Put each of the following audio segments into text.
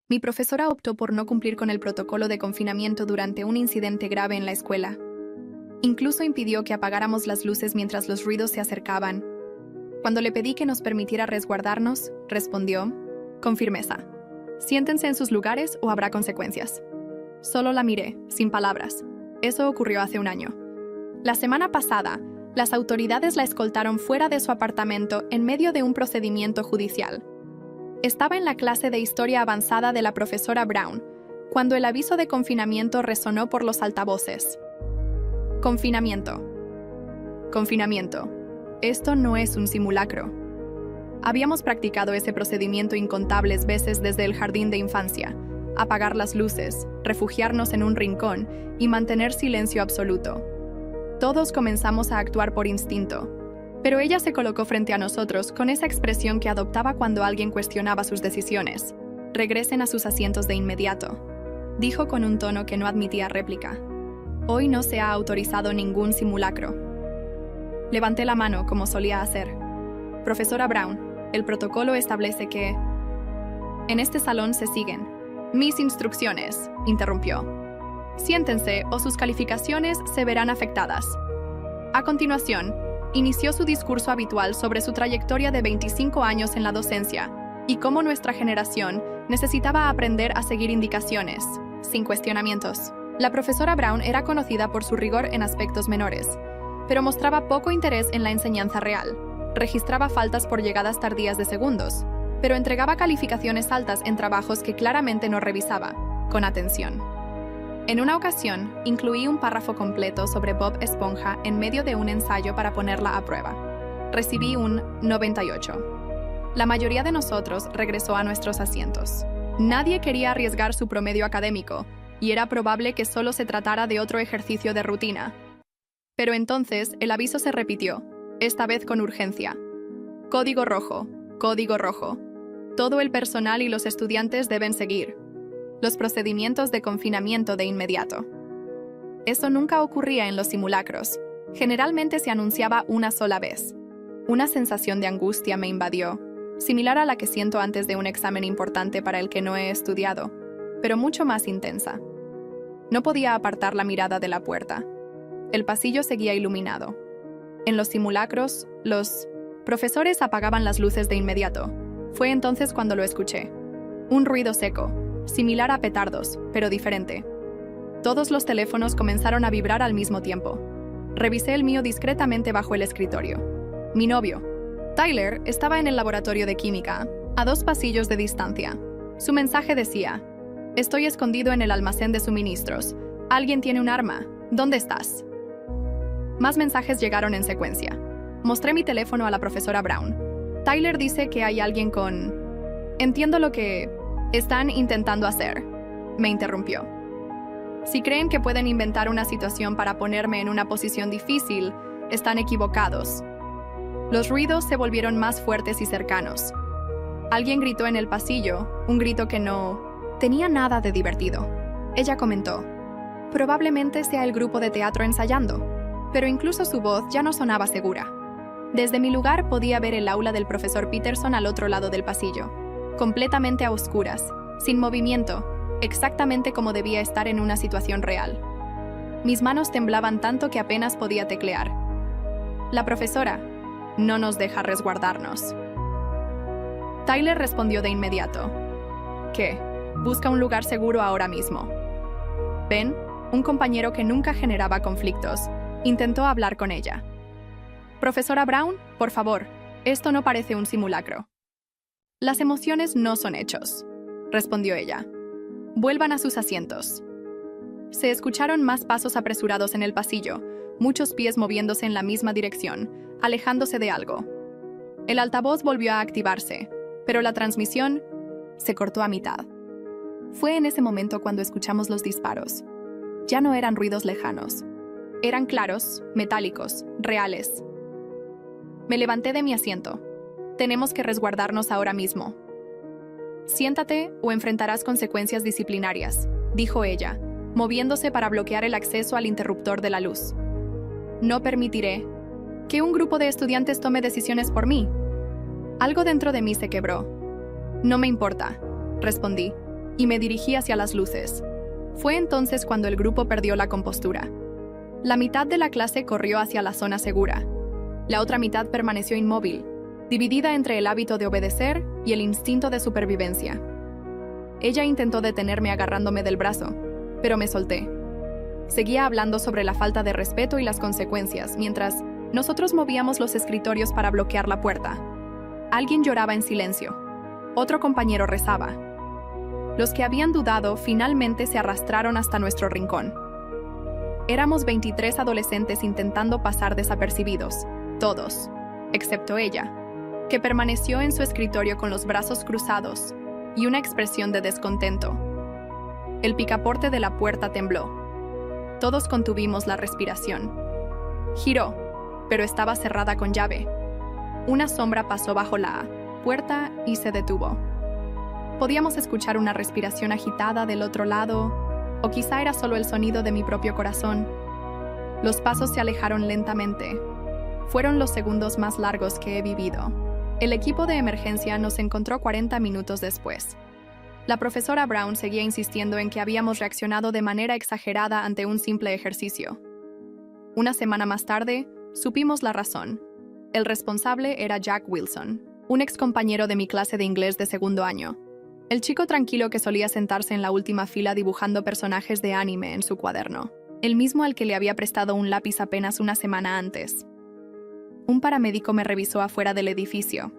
Mi profesora optó por no cumplir con el protocolo de confinamiento durante un incidente grave en la escuela. Incluso impidió que apagáramos las luces mientras los ruidos se acercaban. Cuando le pedí que nos permitiera resguardarnos, respondió, con firmeza: siéntense en sus lugares o habrá consecuencias. Solo la miré, sin palabras. Eso ocurrió hace un año. La semana pasada, las autoridades la escoltaron fuera de su apartamento en medio de un procedimiento judicial. Estaba en la clase de historia avanzada de la profesora Brown, cuando el aviso de confinamiento resonó por los altavoces. Confinamiento. Confinamiento. Esto no es un simulacro. Habíamos practicado ese procedimiento incontables veces desde el jardín de infancia: apagar las luces, refugiarnos en un rincón y mantener silencio absoluto. Todos comenzamos a actuar por instinto, pero ella se colocó frente a nosotros con esa expresión que adoptaba cuando alguien cuestionaba sus decisiones. «Regresen a sus asientos de inmediato», dijo con un tono que no admitía réplica. «Hoy no se ha autorizado ningún simulacro». Levanté la mano como solía hacer. «Profesora Brown, el protocolo establece que...». «En este salón se siguen mis instrucciones», interrumpió. «Siéntense o sus calificaciones se verán afectadas». A continuación, inició su discurso habitual sobre su trayectoria de 25 años en la docencia y cómo nuestra generación necesitaba aprender a seguir indicaciones, sin cuestionamientos. La profesora Brown era conocida por su rigor en aspectos menores, pero mostraba poco interés en la enseñanza real. Registraba faltas por llegadas tardías de segundos, pero entregaba calificaciones altas en trabajos que claramente no revisaba, con atención. En una ocasión, incluí un párrafo completo sobre Bob Esponja en medio de un ensayo para ponerla a prueba. Recibí un 98. La mayoría de nosotros regresó a nuestros asientos. Nadie quería arriesgar su promedio académico, y era probable que solo se tratara de otro ejercicio de rutina. Pero entonces el aviso se repitió, esta vez con urgencia. Código rojo, código rojo. Todo el personal y los estudiantes deben seguir los procedimientos de confinamiento de inmediato. Eso nunca ocurría en los simulacros. Generalmente se anunciaba una sola vez. Una sensación de angustia me invadió, similar a la que siento antes de un examen importante para el que no he estudiado, pero mucho más intensa. No podía apartar la mirada de la puerta. El pasillo seguía iluminado. En los simulacros, los profesores apagaban las luces de inmediato. Fue entonces cuando lo escuché. Un ruido seco, similar a petardos, pero diferente. Todos los teléfonos comenzaron a vibrar al mismo tiempo. Revisé el mío discretamente bajo el escritorio. Mi novio, Tyler, estaba en el laboratorio de química, a 2 pasillos de distancia. Su mensaje decía: «Estoy escondido en el almacén de suministros. Alguien tiene un arma. ¿Dónde estás?». Más mensajes llegaron en secuencia. Mostré mi teléfono a la profesora Brown. Tyler dice que hay alguien con... «Entiendo lo que están intentando hacer», me interrumpió. «Si creen que pueden inventar una situación para ponerme en una posición difícil, están equivocados». Los ruidos se volvieron más fuertes y cercanos. Alguien gritó en el pasillo, un grito que no tenía nada de divertido. Ella comentó: «Probablemente sea el grupo de teatro ensayando», pero incluso su voz ya no sonaba segura. Desde mi lugar podía ver el aula del profesor Peterson al otro lado del pasillo, completamente a oscuras, sin movimiento, exactamente como debía estar en una situación real. Mis manos temblaban tanto que apenas podía teclear. La profesora no nos deja resguardarnos. Tyler respondió de inmediato: «¿Qué? Busca un lugar seguro ahora mismo». Ben, un compañero que nunca generaba conflictos, intentó hablar con ella. «Profesora Brown, por favor, esto no parece un simulacro». «Las emociones no son hechos», respondió ella. «Vuelvan a sus asientos». Se escucharon más pasos apresurados en el pasillo, muchos pies moviéndose en la misma dirección, alejándose de algo. El altavoz volvió a activarse, pero la transmisión se cortó a mitad. Fue en ese momento cuando escuchamos los disparos. Ya no eran ruidos lejanos. Eran claros, metálicos, reales. Me levanté de mi asiento. «Tenemos que resguardarnos ahora mismo». «Siéntate o enfrentarás consecuencias disciplinarias», dijo ella, moviéndose para bloquear el acceso al interruptor de la luz. «No permitiré que un grupo de estudiantes tome decisiones por mí». Algo dentro de mí se quebró. «No me importa», respondí. y me dirigí hacia las luces. Fue entonces cuando el grupo perdió la compostura. La mitad de la clase corrió hacia la zona segura. La otra mitad permaneció inmóvil, dividida entre el hábito de obedecer y el instinto de supervivencia. Ella intentó detenerme agarrándome del brazo, pero me solté. Seguía hablando sobre la falta de respeto y las consecuencias, mientras nosotros movíamos los escritorios para bloquear la puerta. Alguien lloraba en silencio. Otro compañero rezaba. Los que habían dudado finalmente se arrastraron hasta nuestro rincón. Éramos 23 adolescentes intentando pasar desapercibidos, todos, excepto ella, que permaneció en su escritorio con los brazos cruzados y una expresión de descontento. El picaporte de la puerta tembló. Todos contuvimos la respiración. Giró, pero estaba cerrada con llave. Una sombra pasó bajo la puerta y se detuvo. Podíamos escuchar una respiración agitada del otro lado, o quizá era solo el sonido de mi propio corazón. Los pasos se alejaron lentamente. Fueron los segundos más largos que he vivido. El equipo de emergencia nos encontró 40 minutos después. La profesora Brown seguía insistiendo en que habíamos reaccionado de manera exagerada ante un simple ejercicio. Una semana más tarde, supimos la razón. El responsable era Jack Wilson, un excompañero de mi clase de inglés de segundo año. El chico tranquilo que solía sentarse en la última fila dibujando personajes de anime en su cuaderno. El mismo al que le había prestado un lápiz apenas una semana antes. Un paramédico me revisó afuera del edificio.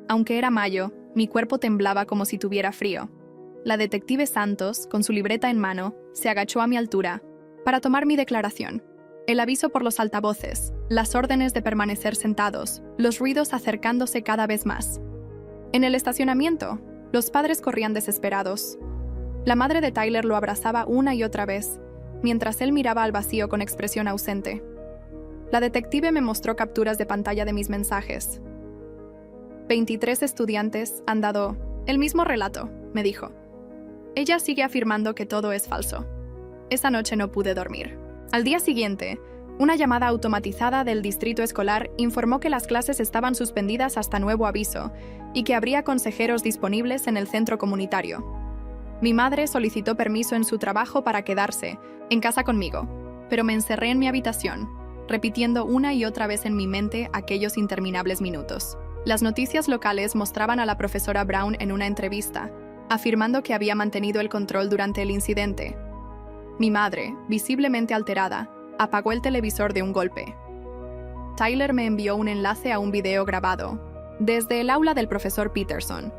Aunque era mayo, mi cuerpo temblaba como si tuviera frío. La detective Santos, con su libreta en mano, se agachó a mi altura para tomar mi declaración. El aviso por los altavoces, las órdenes de permanecer sentados, los ruidos acercándose cada vez más. En el estacionamiento, los padres corrían desesperados. La madre de Tyler lo abrazaba una y otra vez, mientras él miraba al vacío con expresión ausente. La detective me mostró capturas de pantalla de mis mensajes. 23 estudiantes han dado el mismo relato, me dijo. Ella sigue afirmando que todo es falso. Esa noche no pude dormir. Al día siguiente, una llamada automatizada del distrito escolar informó que las clases estaban suspendidas hasta nuevo aviso y que habría consejeros disponibles en el centro comunitario. Mi madre solicitó permiso en su trabajo para quedarse en casa conmigo, pero me encerré en mi habitación, repitiendo una y otra vez en mi mente aquellos interminables minutos. Las noticias locales mostraban a la profesora Brown en una entrevista, afirmando que había mantenido el control durante el incidente. Mi madre, visiblemente alterada, apagó el televisor de un golpe. Tyler me envió un enlace a un video grabado, desde el aula del profesor Peterson.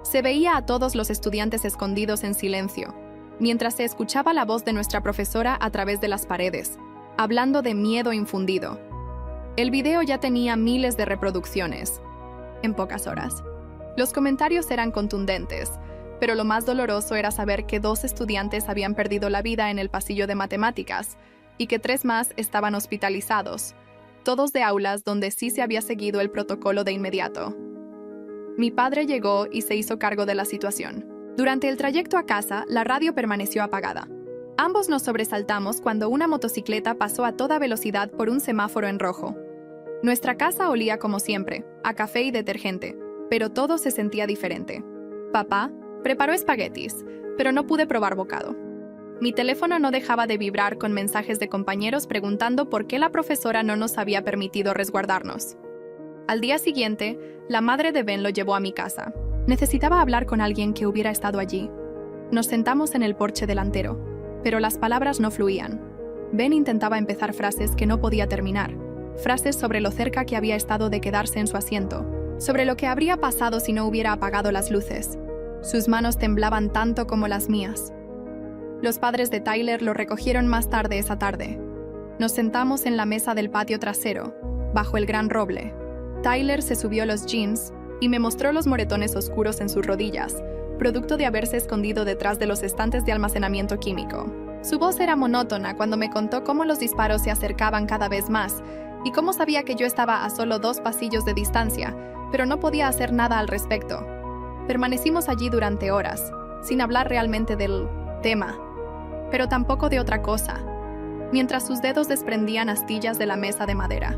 Se veía a todos los estudiantes escondidos en silencio, mientras se escuchaba la voz de nuestra profesora a través de las paredes, hablando de miedo infundido. El video ya tenía miles de reproducciones, en pocas horas. Los comentarios eran contundentes, pero lo más doloroso era saber que 2 estudiantes habían perdido la vida en el pasillo de matemáticas y que 3 más estaban hospitalizados, todos de aulas donde sí se había seguido el protocolo de inmediato. Mi padre llegó y se hizo cargo de la situación. Durante el trayecto a casa, la radio permaneció apagada. Ambos nos sobresaltamos cuando una motocicleta pasó a toda velocidad por un semáforo en rojo. Nuestra casa olía como siempre, a café y detergente, pero todo se sentía diferente. Papá preparó espaguetis, pero no pude probar bocado. Mi teléfono no dejaba de vibrar con mensajes de compañeros preguntando por qué la profesora no nos había permitido resguardarnos. Al día siguiente, la madre de Ben lo llevó a mi casa. Necesitaba hablar con alguien que hubiera estado allí. Nos sentamos en el porche delantero, pero las palabras no fluían. Ben intentaba empezar frases que no podía terminar. Frases sobre lo cerca que había estado de quedarse en su asiento, sobre lo que habría pasado si no hubiera apagado las luces. Sus manos temblaban tanto como las mías. Los padres de Tyler lo recogieron más tarde esa tarde. Nos sentamos en la mesa del patio trasero, bajo el gran roble. Tyler se subió los jeans y me mostró los moretones oscuros en sus rodillas, producto de haberse escondido detrás de los estantes de almacenamiento químico. Su voz era monótona cuando me contó cómo los disparos se acercaban cada vez más y cómo sabía que yo estaba a solo 2 pasillos de distancia, pero no podía hacer nada al respecto. Permanecimos allí durante horas, sin hablar realmente del tema, pero tampoco de otra cosa, mientras sus dedos desprendían astillas de la mesa de madera.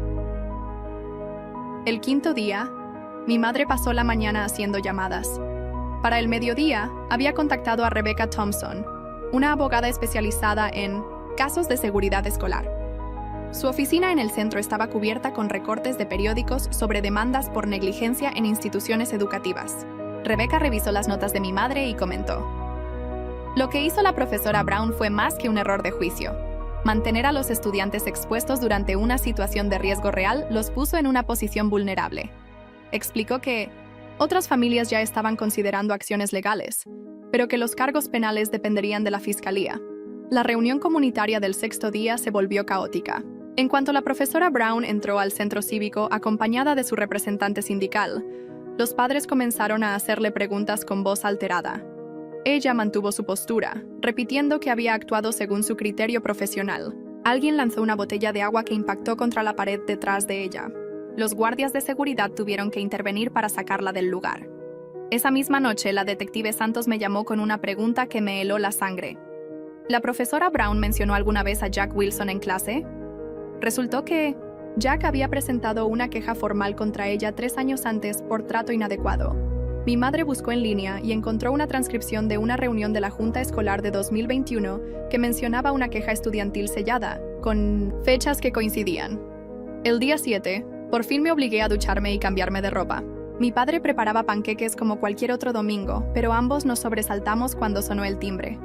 El 5.º día, mi madre pasó la mañana haciendo llamadas. Para el mediodía, había contactado a Rebecca Thompson, una abogada especializada en casos de seguridad escolar. Su oficina en el centro estaba cubierta con recortes de periódicos sobre demandas por negligencia en instituciones educativas. Rebecca revisó las notas de mi madre y comentó: lo que hizo la profesora Brown fue más que un error de juicio. Mantener a los estudiantes expuestos durante una situación de riesgo real los puso en una posición vulnerable. Explicó que otras familias ya estaban considerando acciones legales, pero que los cargos penales dependerían de la fiscalía. La reunión comunitaria del sexto día se volvió caótica. En cuanto la profesora Brown entró al centro cívico acompañada de su representante sindical, los padres comenzaron a hacerle preguntas con voz alterada. Ella mantuvo su postura, repitiendo que había actuado según su criterio profesional. Alguien lanzó una botella de agua que impactó contra la pared detrás de ella. Los guardias de seguridad tuvieron que intervenir para sacarla del lugar. Esa misma noche, la detective Santos me llamó con una pregunta que me heló la sangre. ¿La profesora Brown mencionó alguna vez a Jack Wilson en clase? Resultó que Jack había presentado una queja formal contra ella 3 años antes por trato inadecuado. Mi madre buscó en línea y encontró una transcripción de una reunión de la Junta Escolar de 2021 que mencionaba una queja estudiantil sellada, con fechas que coincidían. El día 7, por fin me obligué a ducharme y cambiarme de ropa. Mi padre preparaba panqueques como cualquier otro domingo, pero ambos nos sobresaltamos cuando sonó el timbre.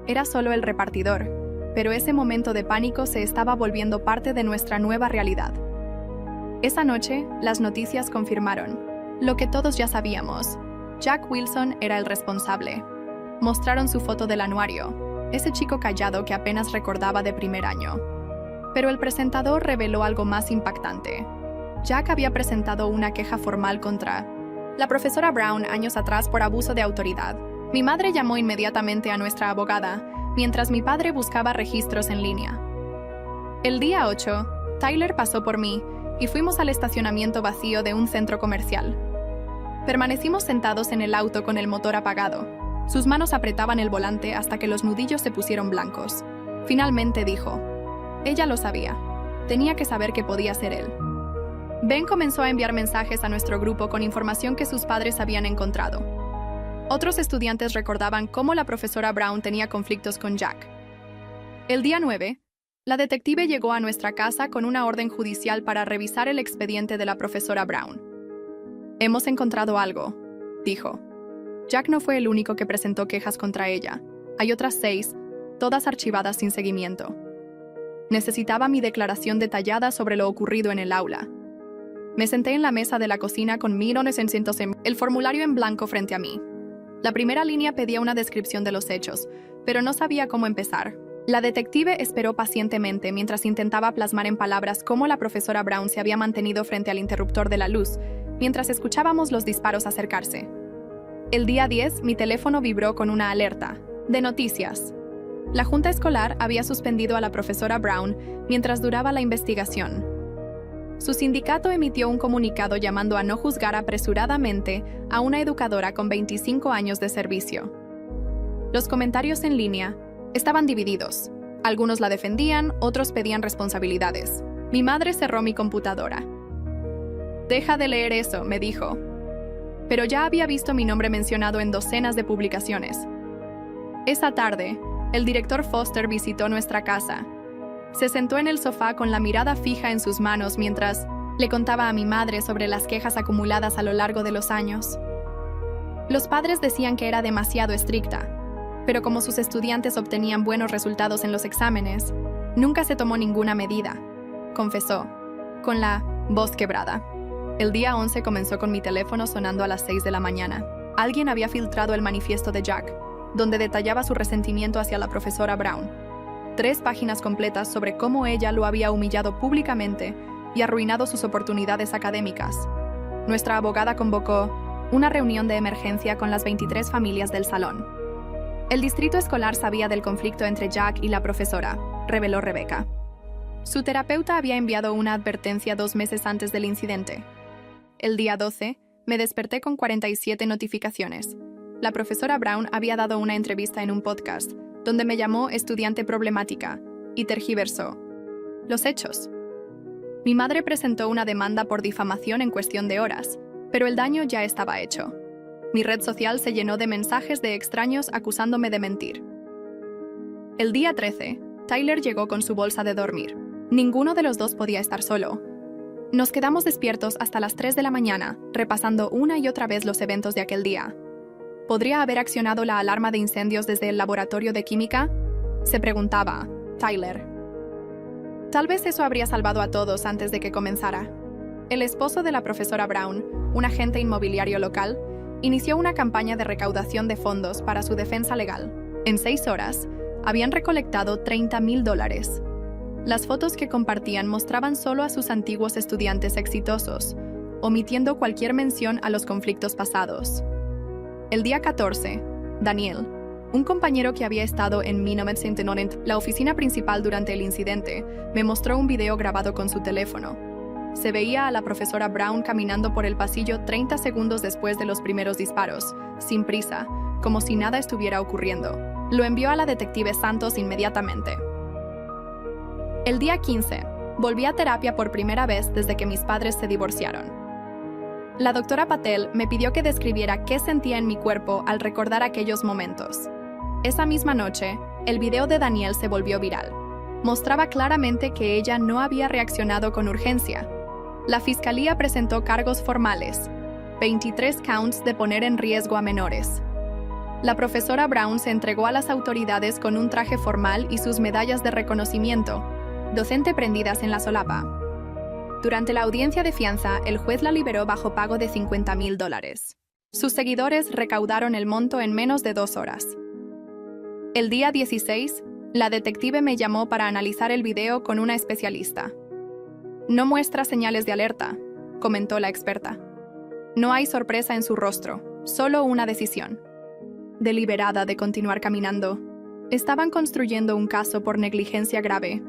Era solo el repartidor, pero ese momento de pánico se estaba volviendo parte de nuestra nueva realidad. Esa noche, las noticias confirmaron lo que todos ya sabíamos. Jack Wilson era el responsable. Mostraron su foto del anuario, ese chico callado que apenas recordaba de primer año. Pero el presentador reveló algo más impactante. Jack había presentado una queja formal contra la profesora Brown años atrás por abuso de autoridad. Mi madre llamó inmediatamente a nuestra abogada, mientras mi padre buscaba registros en línea. El día 8, Tyler pasó por mí y fuimos al estacionamiento vacío de un centro comercial. Permanecimos sentados en el auto con el motor apagado. Sus manos apretaban el volante hasta que los nudillos se pusieron blancos. Finalmente dijo: ella lo sabía. Tenía que saber que podía ser él. Ben comenzó a enviar mensajes a nuestro grupo con información que sus padres habían encontrado. Otros estudiantes recordaban cómo la profesora Brown tenía conflictos con Jack. El día 9, la detective llegó a nuestra casa con una orden judicial para revisar el expediente de la profesora Brown. Hemos encontrado algo, dijo. Jack no fue el único que presentó quejas contra ella. Hay otras 6, todas archivadas sin seguimiento. Necesitaba mi declaración detallada sobre lo ocurrido en el aula. Me senté en la mesa de la cocina con el formulario en blanco frente a mí. La primera línea pedía una descripción de los hechos, pero no sabía cómo empezar. La detective esperó pacientemente mientras intentaba plasmar en palabras cómo la profesora Brown se había mantenido frente al interruptor de la luz, mientras escuchábamos los disparos acercarse. El día 10, mi teléfono vibró con una alerta de noticias. La Junta Escolar había suspendido a la profesora Brown mientras duraba la investigación. Su sindicato emitió un comunicado llamando a no juzgar apresuradamente a una educadora con 25 años de servicio. Los comentarios en línea estaban divididos. Algunos la defendían, otros pedían responsabilidades. Mi madre cerró mi computadora. «Deja de leer eso», me dijo. Pero ya había visto mi nombre mencionado en docenas de publicaciones. Esa tarde, el director Foster visitó nuestra casa. Se sentó en el sofá con la mirada fija en sus manos mientras le contaba a mi madre sobre las quejas acumuladas a lo largo de los años. Los padres decían que era demasiado estricta, pero como sus estudiantes obtenían buenos resultados en los exámenes, nunca se tomó ninguna medida, confesó, con la voz quebrada. El día 11 comenzó con mi teléfono sonando a las 6 de la mañana. Alguien había filtrado el manifiesto de Jack, donde detallaba su resentimiento hacia la profesora Brown. 3 páginas completas sobre cómo ella lo había humillado públicamente y arruinado sus oportunidades académicas. Nuestra abogada convocó una reunión de emergencia con las 23 familias del salón. El distrito escolar sabía del conflicto entre Jack y la profesora, reveló Rebecca. Su terapeuta había enviado una advertencia 2 meses antes del incidente. El día 12, me desperté con 47 notificaciones. La profesora Brown había dado una entrevista en un podcast, donde me llamó estudiante problemática, y tergiversó los hechos. Mi madre presentó una demanda por difamación en cuestión de horas, pero el daño ya estaba hecho. Mi red social se llenó de mensajes de extraños acusándome de mentir. El día 13, Tyler llegó con su bolsa de dormir. Ninguno de los dos podía estar solo. Nos quedamos despiertos hasta las 3 de la mañana, repasando una y otra vez los eventos de aquel día. ¿Podría haber accionado la alarma de incendios desde el laboratorio de química? Se preguntaba Tyler. Tal vez eso habría salvado a todos antes de que comenzara. El esposo de la profesora Brown, un agente inmobiliario local, inició una campaña de recaudación de fondos para su defensa legal. En 6 horas, habían recolectado $30,000. Las fotos que compartían mostraban solo a sus antiguos estudiantes exitosos, omitiendo cualquier mención a los conflictos pasados. El día 14, Daniel, un compañero que había estado en 1990, la oficina principal durante el incidente, me mostró un video grabado con su teléfono. Se veía a la profesora Brown caminando por el pasillo 30 segundos después de los primeros disparos, sin prisa, como si nada estuviera ocurriendo. Lo envió a la detective Santos inmediatamente. El día 15, volví a terapia por primera vez desde que mis padres se divorciaron. La doctora Patel me pidió que describiera qué sentía en mi cuerpo al recordar aquellos momentos. Esa misma noche, el video de Daniel se volvió viral. Mostraba claramente que ella no había reaccionado con urgencia. La fiscalía presentó cargos formales, 23 counts de poner en riesgo a menores. La profesora Brown se entregó a las autoridades con un traje formal y sus medallas de reconocimiento, docente prendidas en la solapa. Durante la audiencia de fianza, el juez la liberó bajo pago de $50,000. Sus seguidores recaudaron el monto en menos de 2 horas. El día 16, la detective me llamó para analizar el video con una especialista. No muestra señales de alerta, comentó la experta. No hay sorpresa en su rostro, solo una decisión. Deliberada de continuar caminando. Estaban construyendo un caso por negligencia grave.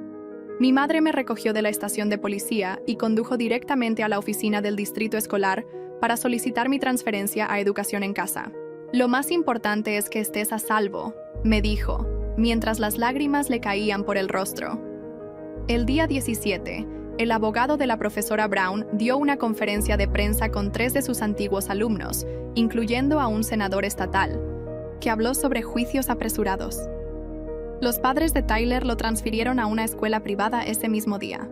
Mi madre me recogió de la estación de policía y condujo directamente a la oficina del distrito escolar para solicitar mi transferencia a educación en casa. Lo más importante es que estés a salvo, me dijo, mientras las lágrimas le caían por el rostro. El día 17, el abogado de la profesora Brown dio una conferencia de prensa con 3 de sus antiguos alumnos, incluyendo a un senador estatal, que habló sobre juicios apresurados. Los padres de Tyler lo transfirieron a una escuela privada ese mismo día.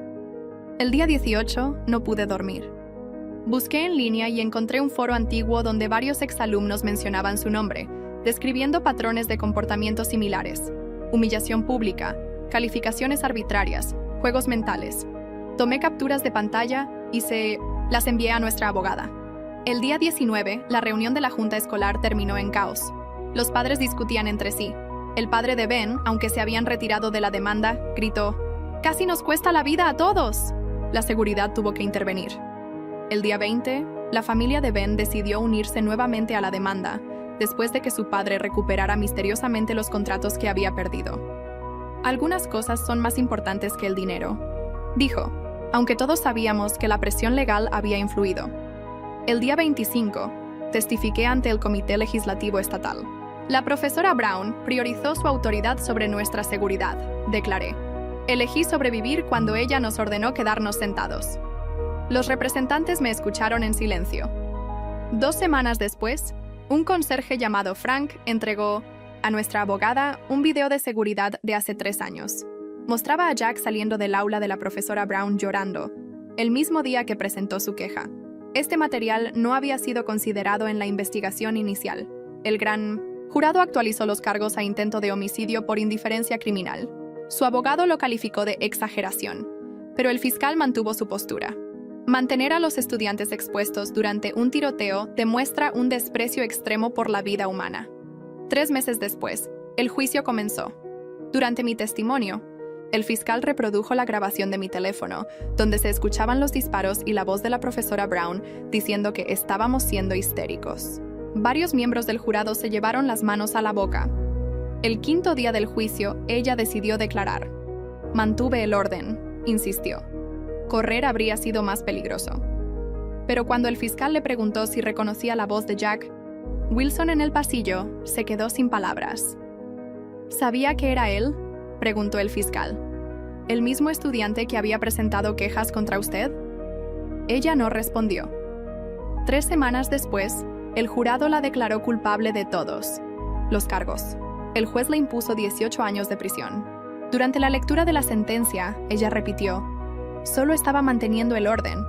El día 18 no pude dormir. Busqué en línea y encontré un foro antiguo donde varios exalumnos mencionaban su nombre, describiendo patrones de comportamiento similares: humillación pública, calificaciones arbitrarias, juegos mentales. Tomé capturas de pantalla y las envié a nuestra abogada. El día 19, la reunión de la junta escolar terminó en caos. Los padres discutían entre sí. El padre de Ben, aunque se habían retirado de la demanda, gritó: «¡Casi nos cuesta la vida a todos!». La seguridad tuvo que intervenir. El día 20, la familia de Ben decidió unirse nuevamente a la demanda, después de que su padre recuperara misteriosamente los contratos que había perdido. «Algunas cosas son más importantes que el dinero», dijo, aunque todos sabíamos que la presión legal había influido. El día 25, testifiqué ante el Comité Legislativo Estatal. La profesora Brown priorizó su autoridad sobre nuestra seguridad, declaré. Elegí sobrevivir cuando ella nos ordenó quedarnos sentados. Los representantes me escucharon en silencio. 2 semanas después, un conserje llamado Frank entregó a nuestra abogada un video de seguridad de hace 3 años. Mostraba a Jack saliendo del aula de la profesora Brown llorando, el mismo día que presentó su queja. Este material no había sido considerado en la investigación inicial. El gran jurado actualizó los cargos a intento de homicidio por indiferencia criminal. Su abogado lo calificó de exageración, pero el fiscal mantuvo su postura. Mantener a los estudiantes expuestos durante un tiroteo demuestra un desprecio extremo por la vida humana. 3 meses después, el juicio comenzó. Durante mi testimonio, el fiscal reprodujo la grabación de mi teléfono, donde se escuchaban los disparos y la voz de la profesora Brown diciendo que estábamos siendo histéricos. Varios miembros del jurado se llevaron las manos a la boca. El 5º día del juicio, ella decidió declarar. Mantuve el orden, insistió. Correr habría sido más peligroso. Pero cuando el fiscal le preguntó si reconocía la voz de Jack, Wilson en el pasillo se quedó sin palabras. ¿Sabía que era él?, preguntó el fiscal. ¿El mismo estudiante que había presentado quejas contra usted? Ella no respondió. 3 semanas después, El jurado la declaró culpable de todos los cargos. El juez le impuso 18 años de prisión. Durante la lectura de la sentencia, ella repitió: «Solo estaba manteniendo el orden».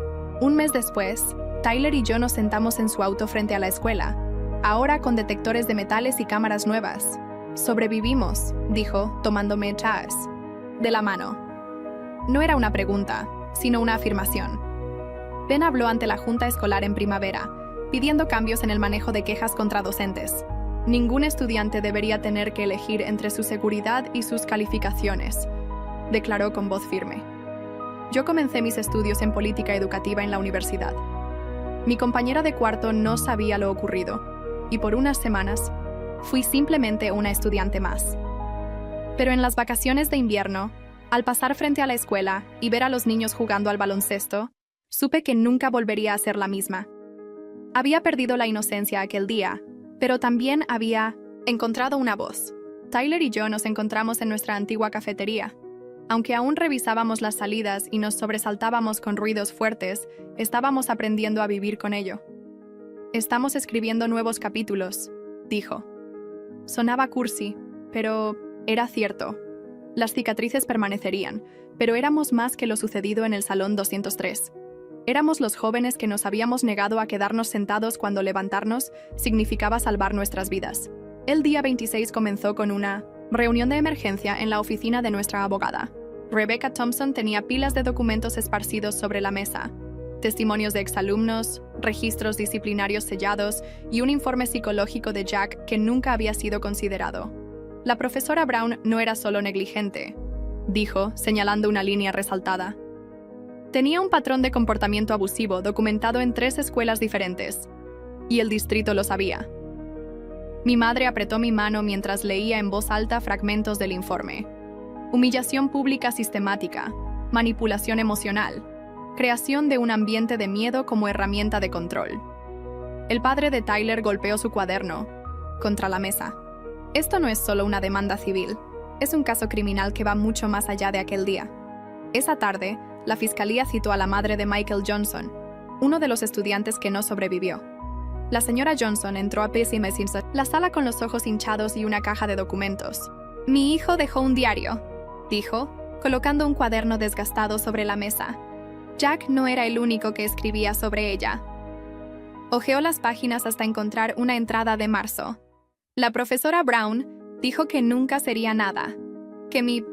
Un mes después, Tyler y yo nos sentamos en su auto frente a la escuela, ahora con detectores de metales y cámaras nuevas. «Sobrevivimos», dijo, tomándome Chaz de la mano. No era una pregunta, sino una afirmación. Ben habló ante la junta escolar en primavera, pidiendo cambios en el manejo de quejas contra docentes. Ningún estudiante debería tener que elegir entre su seguridad y sus calificaciones, declaró con voz firme. Yo comencé mis estudios en política educativa en la universidad. Mi compañera de cuarto no sabía lo ocurrido, y por unas semanas fui simplemente una estudiante más. Pero en las vacaciones de invierno, al pasar frente a la escuela y ver a los niños jugando al baloncesto, supe que nunca volvería a ser la misma. Había perdido la inocencia aquel día, pero también había encontrado una voz. Tyler y yo nos encontramos en nuestra antigua cafetería. Aunque aún revisábamos las salidas y nos sobresaltábamos con ruidos fuertes, estábamos aprendiendo a vivir con ello. «Estamos escribiendo nuevos capítulos», dijo. Sonaba cursi, pero era cierto. Las cicatrices permanecerían, pero éramos más que lo sucedido en el Salón 203. Éramos los jóvenes que nos habíamos negado a quedarnos sentados cuando levantarnos significaba salvar nuestras vidas. El día 26 comenzó con una reunión de emergencia en la oficina de nuestra abogada. Rebecca Thompson tenía pilas de documentos esparcidos sobre la mesa, testimonios de exalumnos, registros disciplinarios sellados y un informe psicológico de Jack que nunca había sido considerado. La profesora Brown no era solo negligente, dijo, señalando una línea resaltada. Tenía un patrón de comportamiento abusivo documentado en 3 escuelas diferentes, y el distrito lo sabía. Mi madre apretó mi mano mientras leía en voz alta fragmentos del informe. Humillación pública sistemática, manipulación emocional, creación de un ambiente de miedo como herramienta de control. El padre de Tyler golpeó su cuaderno contra la mesa. Esto no es solo una demanda civil, es un caso criminal que va mucho más allá de aquel día. Esa tarde, la fiscalía citó a la madre de Michael Johnson, uno de los estudiantes que no sobrevivió. La señora Johnson entró a pesimismo la sala con los ojos hinchados y una caja de documentos. «Mi hijo dejó un diario», dijo, colocando un cuaderno desgastado sobre la mesa. Jack no era el único que escribía sobre ella. Hojeó las páginas hasta encontrar una entrada de marzo. La profesora Brown dijo que nunca sería nada, que mi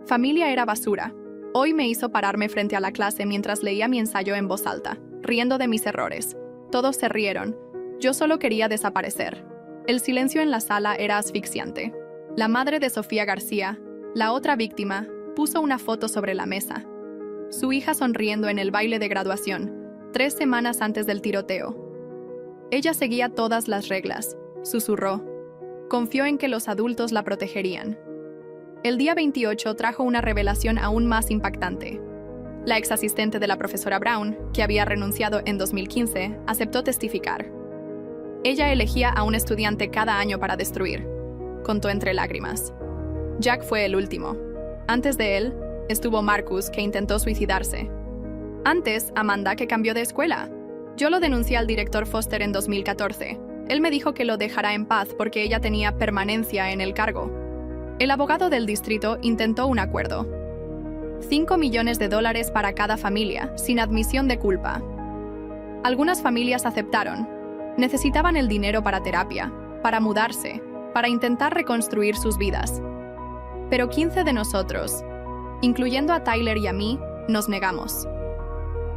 familia era basura. Hoy me hizo pararme frente a la clase mientras leía mi ensayo en voz alta, riendo de mis errores. Todos se rieron. Yo solo quería desaparecer. El silencio en la sala era asfixiante. La madre de Sofía García, la otra víctima, puso una foto sobre la mesa. Su hija sonriendo en el baile de graduación, 3 semanas antes del tiroteo. Ella seguía todas las reglas, susurró. Confió en que los adultos la protegerían. El día 28 trajo una revelación aún más impactante. La ex asistente de la profesora Brown, que había renunciado en 2015, aceptó testificar. Ella elegía a un estudiante cada año para destruir, contó entre lágrimas. Jack fue el último. Antes de él, estuvo Marcus, que intentó suicidarse. Antes, Amanda, que cambió de escuela. Yo lo denuncié al director Foster en 2014. Él me dijo que lo dejará en paz porque ella tenía permanencia en el cargo. El abogado del distrito intentó un acuerdo. $5 millones para cada familia, sin admisión de culpa. Algunas familias aceptaron. Necesitaban el dinero para terapia, para mudarse, para intentar reconstruir sus vidas. Pero 15 de nosotros, incluyendo a Tyler y a mí, nos negamos.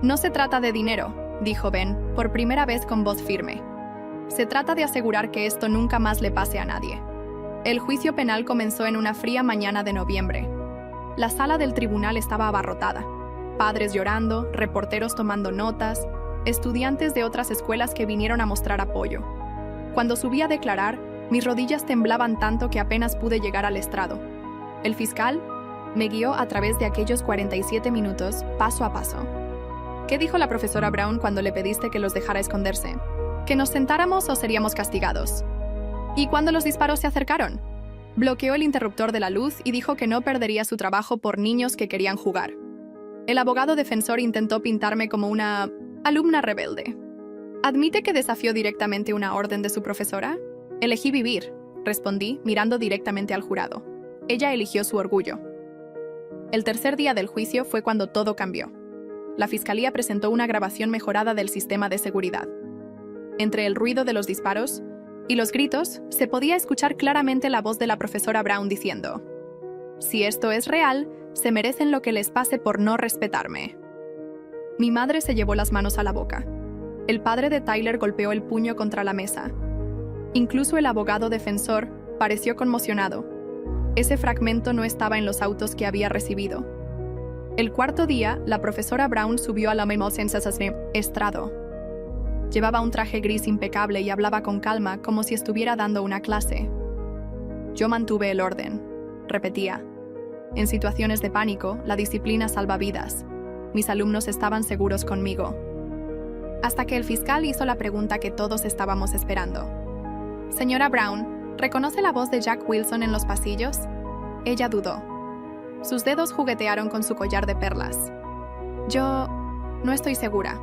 No se trata de dinero, dijo Ben, por primera vez con voz firme. Se trata de asegurar que esto nunca más le pase a nadie. El juicio penal comenzó en una fría mañana de noviembre. La sala del tribunal estaba abarrotada. Padres llorando, reporteros tomando notas, estudiantes de otras escuelas que vinieron a mostrar apoyo. Cuando subí a declarar, mis rodillas temblaban tanto que apenas pude llegar al estrado. El fiscal me guió a través de aquellos 47 minutos, paso a paso. ¿Qué dijo la profesora Brown cuando le pediste que los dejara esconderse? ¿Que nos sentáramos o seríamos castigados? ¿Y cuando los disparos se acercaron? Bloqueó el interruptor de la luz y dijo que no perdería su trabajo por niños que querían jugar. El abogado defensor intentó pintarme como una alumna rebelde. ¿Admite que desafió directamente una orden de su profesora? Elegí vivir, respondí, mirando directamente al jurado. Ella eligió su orgullo. El tercer día del juicio fue cuando todo cambió. La fiscalía presentó una grabación mejorada del sistema de seguridad. Entre el ruido de los disparos y los gritos, se podía escuchar claramente la voz de la profesora Brown diciendo: «Si esto es real, se merecen lo que les pase por no respetarme». Mi madre se llevó las manos a la boca. El padre de Tyler golpeó el puño contra la mesa. Incluso el abogado defensor pareció conmocionado. Ese fragmento no estaba en los autos que había recibido. El cuarto día, la profesora Brown subió a la estrado. Llevaba un traje gris impecable y hablaba con calma como si estuviera dando una clase. «Yo mantuve el orden», repetía. «En situaciones de pánico, la disciplina salva vidas. Mis alumnos estaban seguros conmigo». Hasta que el fiscal hizo la pregunta que todos estábamos esperando. «Señora Brown, ¿reconoce la voz de Jack Wilson en los pasillos?» Ella dudó. Sus dedos juguetearon con su collar de perlas. «Yo no estoy segura».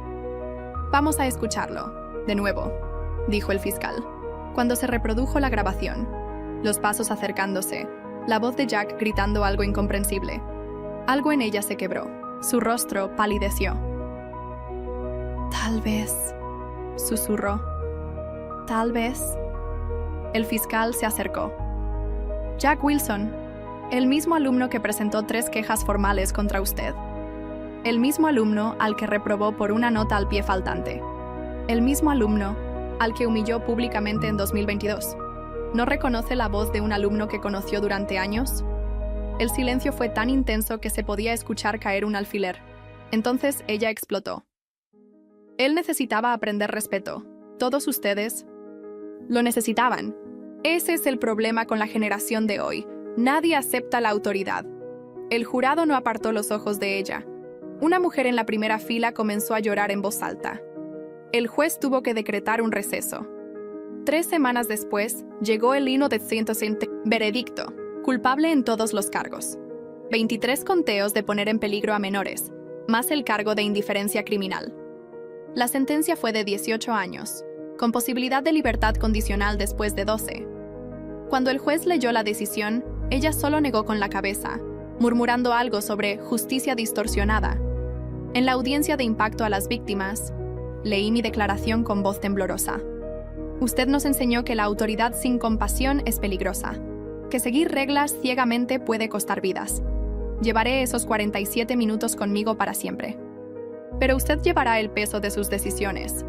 «Vamos a escucharlo, de nuevo», dijo el fiscal. Cuando se reprodujo la grabación, los pasos acercándose, la voz de Jack gritando algo incomprensible. Algo en ella se quebró. Su rostro palideció. «Tal vez», susurró. «Tal vez». El fiscal se acercó. «Jack Wilson, el mismo alumno que presentó 3 quejas formales contra usted. El mismo alumno al que reprobó por una nota al pie faltante. El mismo alumno al que humilló públicamente en 2022. ¿No reconoce la voz de un alumno que conoció durante años?» El silencio fue tan intenso que se podía escuchar caer un alfiler. Entonces ella explotó. Él necesitaba aprender respeto. Todos ustedes lo necesitaban. Ese es el problema con la generación de hoy. Nadie acepta la autoridad. El jurado no apartó los ojos de ella. Una mujer en la primera fila comenzó a llorar en voz alta. El juez tuvo que decretar un receso. 3 semanas después, llegó el himno de veredicto, culpable en todos los cargos. 23 conteos de poner en peligro a menores, más el cargo de indiferencia criminal. La sentencia fue de 18 años, con posibilidad de libertad condicional después de 12. Cuando el juez leyó la decisión, ella solo negó con la cabeza, murmurando algo sobre justicia distorsionada. En la audiencia de impacto a las víctimas, leí mi declaración con voz temblorosa. Usted nos enseñó que la autoridad sin compasión es peligrosa, que seguir reglas ciegamente puede costar vidas. Llevaré esos 47 minutos conmigo para siempre. Pero usted llevará el peso de sus decisiones.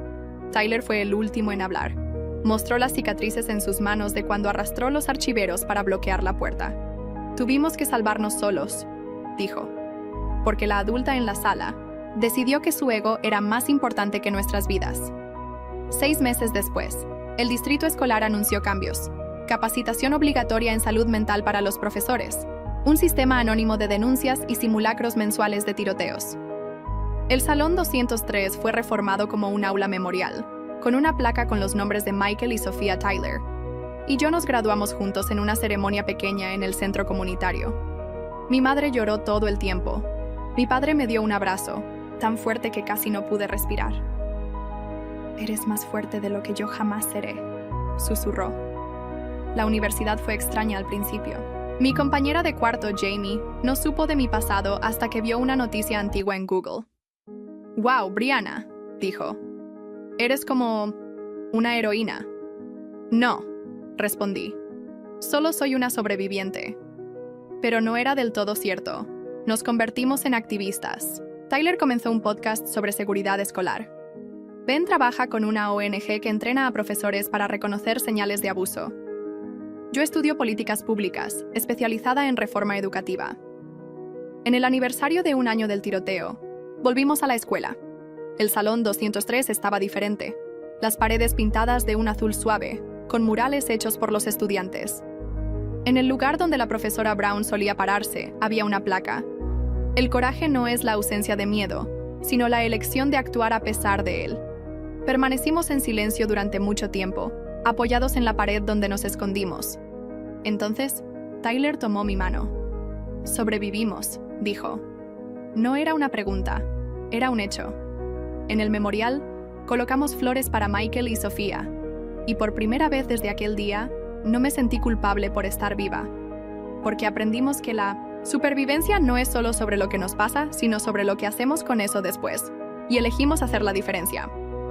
Tyler fue el último en hablar. Mostró las cicatrices en sus manos de cuando arrastró los archiveros para bloquear la puerta. Tuvimos que salvarnos solos, dijo, porque la adulta en la sala decidió que su ego era más importante que nuestras vidas. 6 meses después, el distrito escolar anunció cambios: capacitación obligatoria en salud mental para los profesores, un sistema anónimo de denuncias y simulacros mensuales de tiroteos. El Salón 203 fue reformado como un aula memorial, con una placa con los nombres de Michael y Sophia Tyler, y yo nos graduamos juntos en una ceremonia pequeña en el centro comunitario. Mi madre lloró todo el tiempo. Mi padre me dio un abrazo, tan fuerte que casi no pude respirar. «Eres más fuerte de lo que yo jamás seré», susurró. La universidad fue extraña al principio. Mi compañera de cuarto, Jamie, no supo de mi pasado hasta que vio una noticia antigua en Google. «Wow, Brianna», dijo. «Eres como una heroína». «No», respondí. «Solo soy una sobreviviente». Pero no era del todo cierto. Nos convertimos en activistas. Tyler comenzó un podcast sobre seguridad escolar. Ben trabaja con una ONG que entrena a profesores para reconocer señales de abuso. Yo estudio políticas públicas, especializada en reforma educativa. En el aniversario de 1 año del tiroteo, volvimos a la escuela. El salón 203 estaba diferente. Las paredes pintadas de un azul suave, con murales hechos por los estudiantes. En el lugar donde la profesora Brown solía pararse, había una placa. El coraje no es la ausencia de miedo, sino la elección de actuar a pesar de él. Permanecimos en silencio durante mucho tiempo, apoyados en la pared donde nos escondimos. Entonces, Tyler tomó mi mano. «Sobrevivimos», dijo. No era una pregunta, era un hecho. En el memorial, Colocamos flores para Michael y Sofía, y por primera vez desde aquel día, no me sentí culpable por estar viva, porque aprendimos que la supervivencia no es solo sobre lo que nos pasa, sino sobre lo que hacemos con eso después, y elegimos hacer la diferencia.